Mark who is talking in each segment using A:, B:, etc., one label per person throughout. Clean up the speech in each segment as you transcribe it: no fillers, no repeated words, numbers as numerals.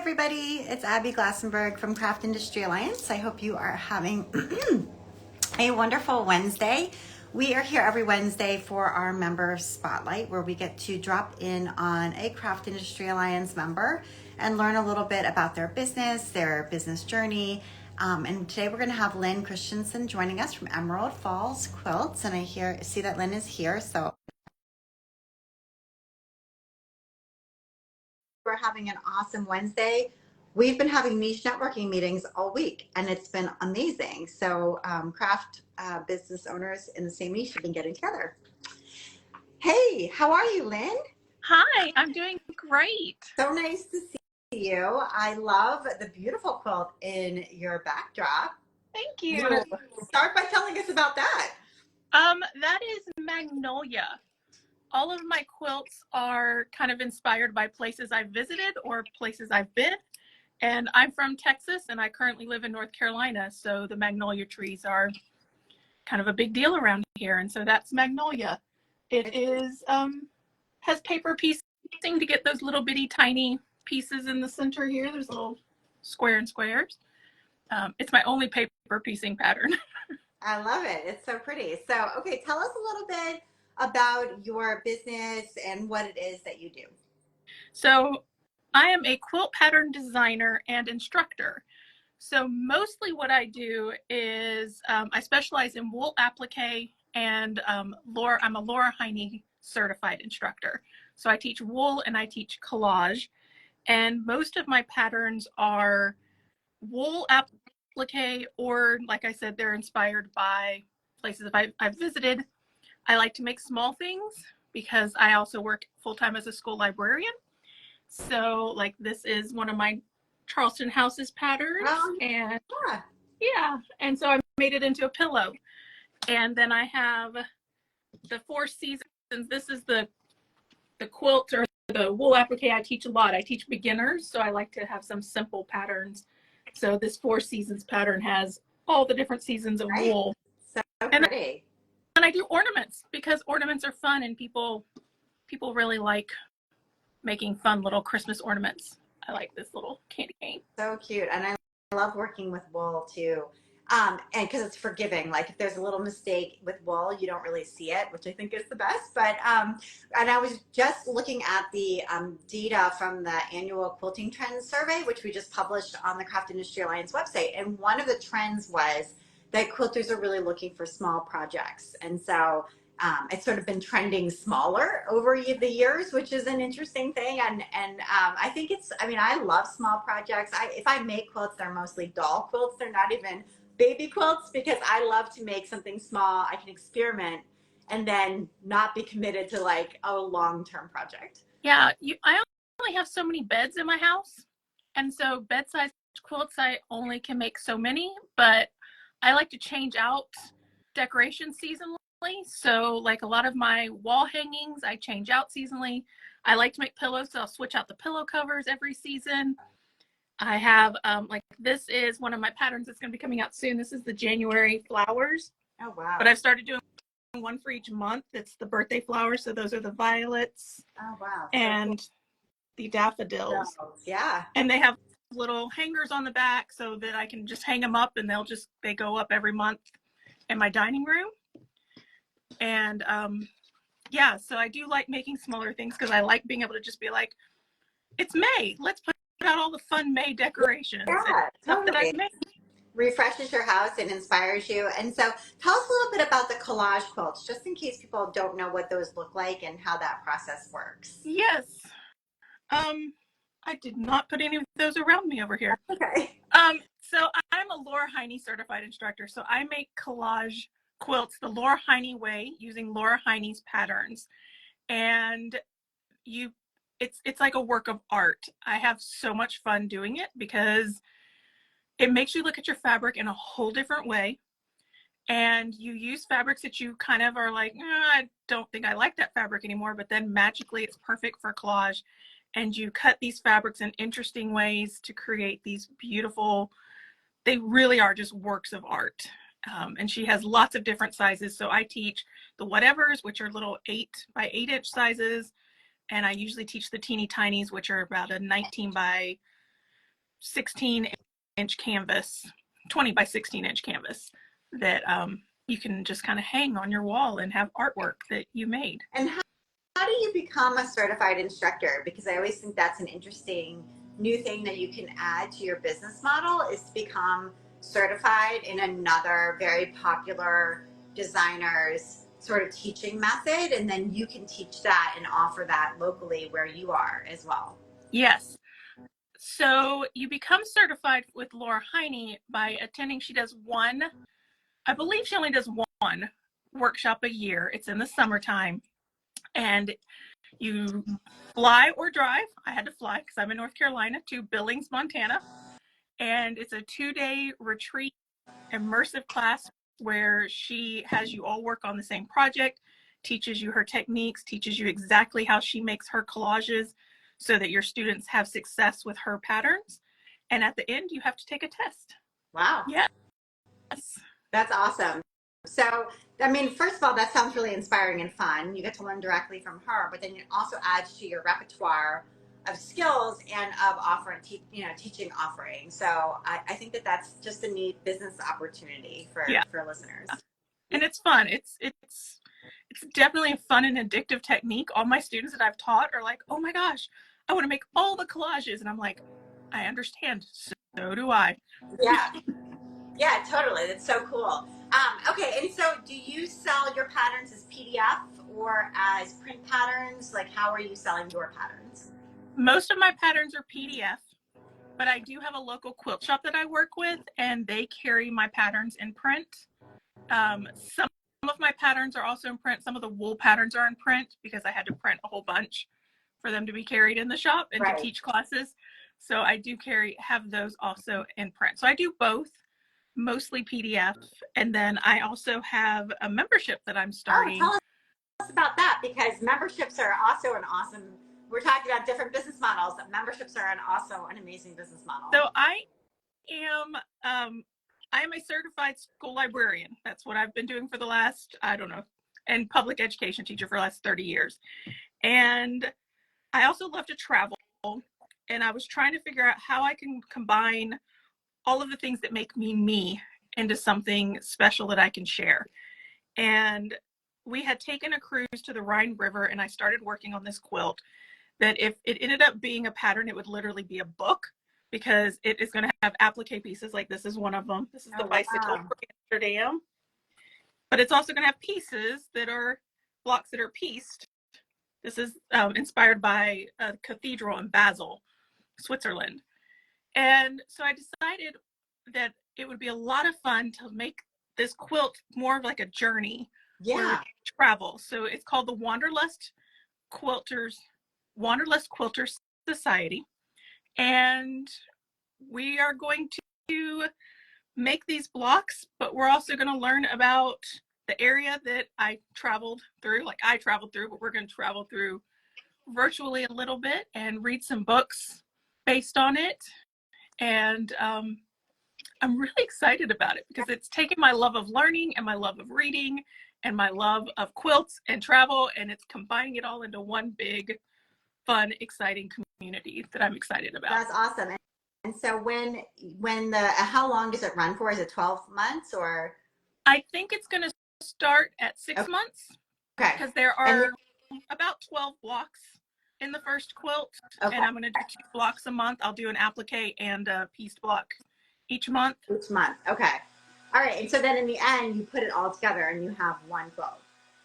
A: everybody. It's Abby Glassenberg from Craft Industry Alliance. I hope you are having a wonderful Wednesday. We are here every Wednesday for our member spotlight, where we get to drop in on a Craft Industry Alliance member and learn a little bit about their business journey. And today we're going to have Lynn Christiansen joining us from Emerald Falls Quilts. And I see that Lynn is here, so we're having an awesome Wednesday. We've been having niche networking meetings all week, and it's been amazing. So craft business owners in the same niche have been getting together. Hey, how are you, Lynn?
B: Hi, I'm doing great.
A: So nice to see you. I love the beautiful quilt in your backdrop.
B: Thank
A: You
B: you.
A: want to start by telling us about that?
B: That is Magnolia. All of my quilts are kind of inspired by places I've visited or places I've been. And I'm from Texas, and I currently live in North Carolina, so the magnolia trees are kind of a big deal around here. And so that's Magnolia. It is has paper piecing to get those little bitty tiny pieces in the center here. There's little squares. It's my only paper piecing pattern.
A: I love it. It's so pretty. So, okay, tell us a little bit about your business and what it is that you do.
B: So I am a quilt pattern designer and instructor. So mostly what I do is I specialize in wool applique and I'm a Laura Heine certified instructor. So I teach wool and I teach collage. And most of my patterns are wool applique, or like I said, they're inspired by places I've visited. I like to make small things because I also work full-time as a school librarian. So like this is one of my Charleston houses patterns. And yeah, and so I made it into a pillow. And then I have the 4 seasons. This is the quilt or the wool applique I teach a lot. I teach beginners, so I like to have some simple patterns. So this 4 seasons pattern has all the different seasons of wool.
A: So pretty.
B: And I do ornaments because ornaments are fun, and people really like making fun little Christmas ornaments. I like this little candy cane.
A: So cute. And I love working with wool too. And because it's forgiving, like if there's a little mistake with wool, you don't really see it, which I think is the best. But and I was just looking at the data from the annual quilting trends survey, which we just published on the Craft Industry Alliance website. And one of the trends was that quilters are really looking for small projects. And so it's sort of been trending smaller over the years, which is an interesting thing. And I think I love small projects. If I make quilts, they're mostly doll quilts. They're not even baby quilts, because I love to make something small. I can experiment and then not be committed to like a long-term project.
B: Yeah, I only have so many beds in my house. And so bed-sized quilts, I only can make so many, but I like to change out decoration seasonally. So like a lot of my wall hangings, I change out seasonally. I like to make pillows, so I'll switch out the pillow covers every season. I have like this is one of my patterns that's going to be coming out soon. This is the January flowers.
A: Oh wow.
B: But I've started doing one for each month. It's the birthday flowers, so those are the violets.
A: Oh wow.
B: And the daffodils.
A: Yeah.
B: And they have little hangers on the back so that I can just hang them up, and they go up every month in my dining room. And yeah, so I do like making smaller things because I like being able to just be like, it's May, let's put out all the fun May decorations.
A: Yeah, totally. Refreshes your house and inspires you. And so tell us a little bit about the collage quilts, just in case people don't know what those look like and how that process works.
B: Yes. I did not put any of those around me over here.
A: Okay.
B: So I'm a Laura Heine certified instructor. So I make collage quilts the Laura Heine way, using Laura Heine's patterns. And it's like a work of art. I have so much fun doing it because it makes you look at your fabric in a whole different way. And you use fabrics that you kind of are like, I don't think I like that fabric anymore, but then magically it's perfect for collage. And you cut these fabrics in interesting ways to create these beautiful, they really are just works of art. And she has lots of different sizes. So I teach the whatevers, which are little 8 by 8 inch sizes. And I usually teach the teeny tinies, which are about a 19 by 16-inch canvas, 20 by 16-inch canvas that you can just kind of hang on your wall and have artwork that you made.
A: And how do you become a certified instructor? Because I always think that's an interesting new thing that you can add to your business model, is to become certified in another very popular designer's sort of teaching method, and then you can teach that and offer that locally where you are as well.
B: Yes. So you become certified with Laura Heine by attending. She does one, I believe she only does one workshop a year. It's in the summertime. And you fly or drive. I had to fly because I'm in North Carolina, to Billings, Montana. And it's a 2-day retreat, immersive class where she has you all work on the same project, teaches you her techniques, teaches you exactly how she makes her collages so that your students have success with her patterns. And at the end, you have to take a test.
A: Wow.
B: Yes.
A: That's awesome. So, I mean, first of all, that sounds really inspiring and fun. You get to learn directly from her, but then it also adds to your repertoire of skills and of offering, teaching offerings. So I think that that's just a neat business opportunity for listeners.
B: And it's fun. It's definitely a fun and addictive technique. All my students that I've taught are like, oh my gosh, I want to make all the collages. And I'm like, I understand. So do I.
A: Yeah. Yeah, totally. That's so cool. Okay, and so do you sell your patterns as PDF or as print patterns? Like, how are you selling your patterns?
B: Most of my patterns are PDF, but I do have a local quilt shop that I work with, and they carry my patterns in print. Some of my patterns are also in print. Some of the wool patterns are in print because I had to print a whole bunch for them to be carried in the shop and to teach classes. So I do have those also in print. So I do both, mostly PDF. And then I also have a membership that I'm starting.
A: Oh, tell us about that, because memberships are also an awesome, we're talking about different business models. Memberships are also an amazing business model.
B: So I am a certified school librarian. That's what I've been doing for the last, I don't know, and public education teacher for the last 30 years. And I also love to travel. And I was trying to figure out how I can combine all of the things that make me into something special that I can share. And we had taken a cruise to the Rhine River, and I started working on this quilt that if it ended up being a pattern, it would literally be a book, because it is going to have applique pieces. Like this is one of them. This is the bicycle for Amsterdam. But it's also going to have pieces that are blocks that are pieced. This is inspired by a cathedral in Basel, Switzerland. And so I decided that it would be a lot of fun to make this quilt more of like a journey where we travel. So it's called the Wanderlust Quilters Society. And we are going to make these blocks, but we're also going to learn about the area that I traveled through. Like I traveled through, but we're going to travel through virtually a little bit and read some books based on it. And I'm really excited about it because it's taken my love of learning and my love of reading and my love of quilts and travel, and it's combining it all into one big, fun, exciting community that I'm excited about.
A: That's awesome. And so how long does it run for? Is it 12 months or?
B: I think it's going to start at 6 months. Okay. Because there are about 12 blocks in the first quilt. Okay. And I'm going to do 2 blocks a month. I'll do an applique and a pieced block each month.
A: Each month. Okay. All right. And so then in the end, you put it all together and you have one quilt.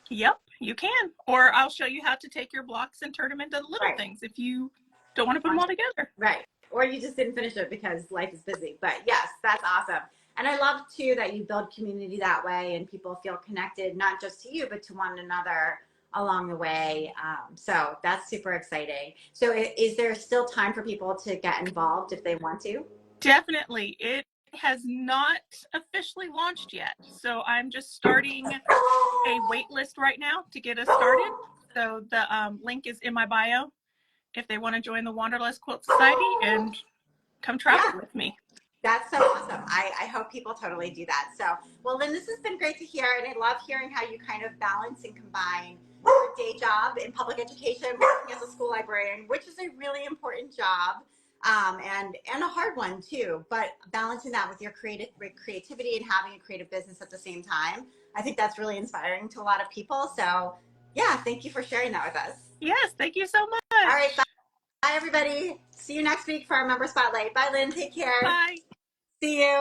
B: Yep, you can. Or I'll show you how to take your blocks and turn them into little things if you don't want to put them all together.
A: Right. Or you just didn't finish it because life is busy. But yes, that's awesome. And I love too that you build community that way and people feel connected, not just to you, but to one another along the way. So that's super exciting. So is there still time for people to get involved if they want to?
B: Definitely. It has not officially launched yet. So I'm just starting a wait list right now to get us started. So the link is in my bio if they want to join the Wanderlust Quilt Society and come travel with me.
A: That's so awesome. I hope people totally do that. So, well, Lynn, this has been great to hear. And I love hearing how you kind of balance and combine your day job in public education, working as a school librarian, which is a really important job, and a hard one too. But balancing that with your creativity and having a creative business at the same time, I think that's really inspiring to a lot of people. So, yeah, thank you for sharing that with us.
B: Yes, thank you so much.
A: All right, bye, everybody. See you next week for our member spotlight. Bye, Lynn. Take care.
B: Bye.
A: See you.